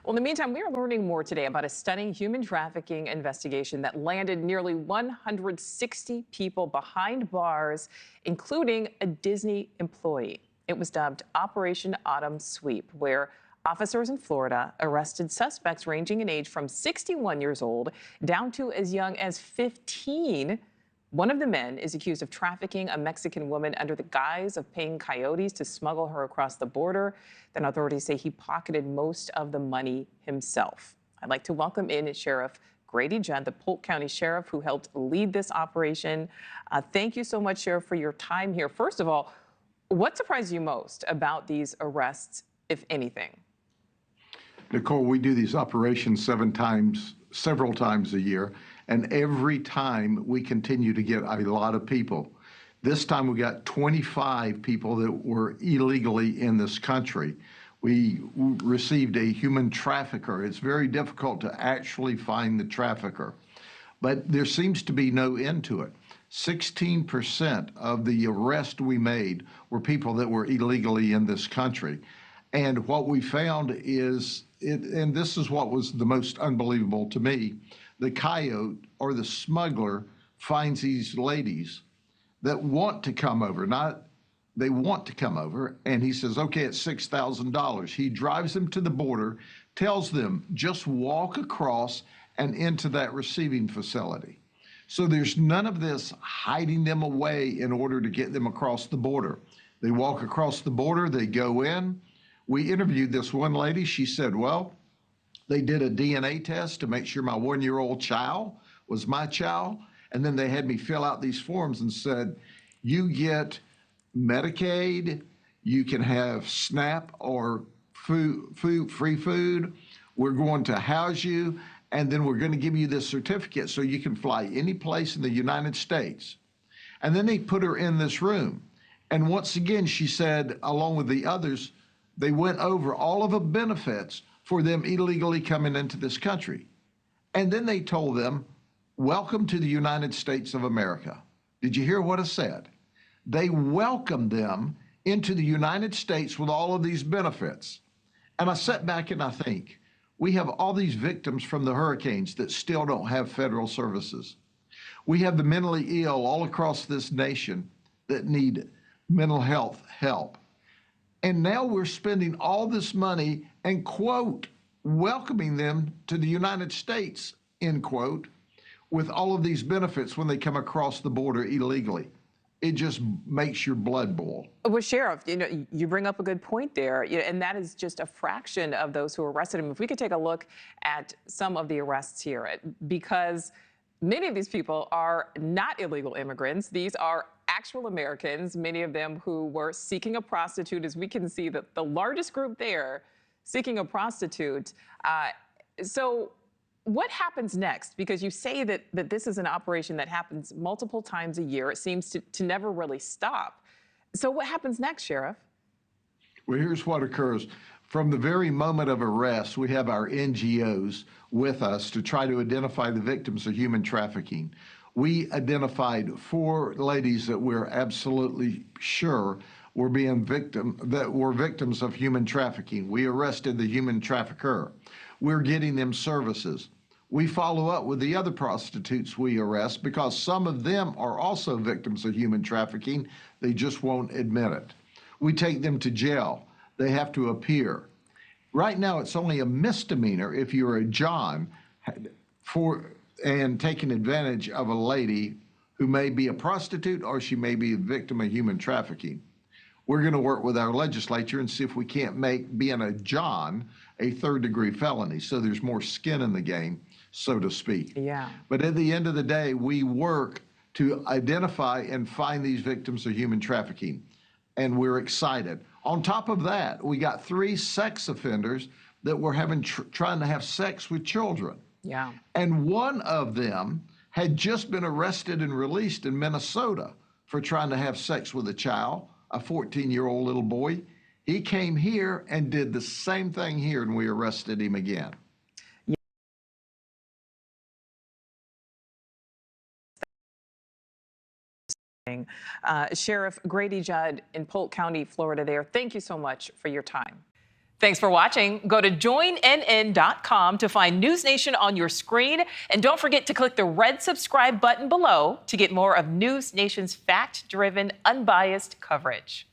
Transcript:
Well, in the meantime, we are learning more today about a stunning human trafficking investigation that landed nearly 160 people behind bars, including a Disney employee. It was dubbed Operation Autumn Sweep, where officers in Florida arrested suspects ranging in age from 61 years old down to as young as 15. One of the men is accused of trafficking a Mexican woman under the guise of paying coyotes to smuggle her across the border. Then authorities say he pocketed most of the money himself. I'd like to welcome in Sheriff Grady Judd, the Polk County Sheriff who helped lead this operation. Thank you so much, Sheriff, for your time here. First of all, what surprised you most about these arrests, if anything? Nichole, we do these operations several times a year, and every time we continue to get a lot of people. This time we got 25 people that were illegally in this country. We received a human trafficker. It's very difficult to actually find the trafficker, but there seems to be no end to it. 16% of the arrests we made were people that were illegally in this country. And what we found is, and this is what was the most unbelievable to me, the coyote or the smuggler finds these ladies that want to come over, they want to come over, and he says, okay, it's $6,000. He drives them to the border, tells them, just walk across and into that receiving facility. So there's none of this hiding them away in order to get them across the border. They walk across the border, they go in. We interviewed this one lady. She said, well, they did a DNA test to make sure my one-year-old child was my child. And then they had me fill out these forms and said, you get Medicaid, you can have SNAP or free food. We're going to house you, and then we're going to give you this certificate so you can fly any place in the United States. And then they put her in this room. And once again, she said, along with the others, they went over all of the benefits for them illegally coming into this country. And then they told them, welcome to the United States of America. Did you hear what I said? They welcomed them into the United States with all of these benefits. And I sat back and I think, we have all these victims from the hurricanes that still don't have federal services. We have the mentally ill all across this nation that need mental health help. And now we're spending all this money and, quote, welcoming them to the United States, end quote, with all of these benefits when they come across the border illegally. It just makes your blood boil. Well, Sheriff, you bring up a good point there, and that is just a fraction of those who arrested him. If we could take a look at some of the arrests here, because many of these people are not illegal immigrants. These are actual Americans, many of them who were seeking a prostitute, as we can see that the largest group there seeking a prostitute. So what happens next? Because you say that this is an operation that happens multiple times a year. It seems to never really stop. So what happens next, Sheriff? Well, here's what occurs. From the very moment of arrest, we have our NGOs with us to try to identify the victims of human trafficking. We identified 4 ladies that we're absolutely sure were victims of human trafficking. We arrested the human trafficker. We're getting them services. We follow up with the other prostitutes we arrest because some of them are also victims of human trafficking. They just won't admit it. We take them to jail. They have to appear. Right now, it's only a misdemeanor if you're a John and taking advantage of a lady who may be a prostitute or she may be a victim of human trafficking. We're going to work with our legislature and see if we can't make being a John a 3rd-degree felony, so there's more skin in the game, so to speak. Yeah. But at the end of the day, we work to identify and find these victims of human trafficking, and we're excited. On top of that, we got 3 sex offenders that were trying to have sex with children. Yeah. And one of them had just been arrested and released in Minnesota for trying to have sex with a child, a 14-year-old little boy. He came here and did the same thing here, and we arrested him again. Sheriff Grady Judd in Polk County, Florida there. Thank you so much for your time. Thanks for watching. Go to joinnn.com to find News Nation on your screen. And don't forget to click the red subscribe button below to get more of News Nation's fact-driven, unbiased coverage.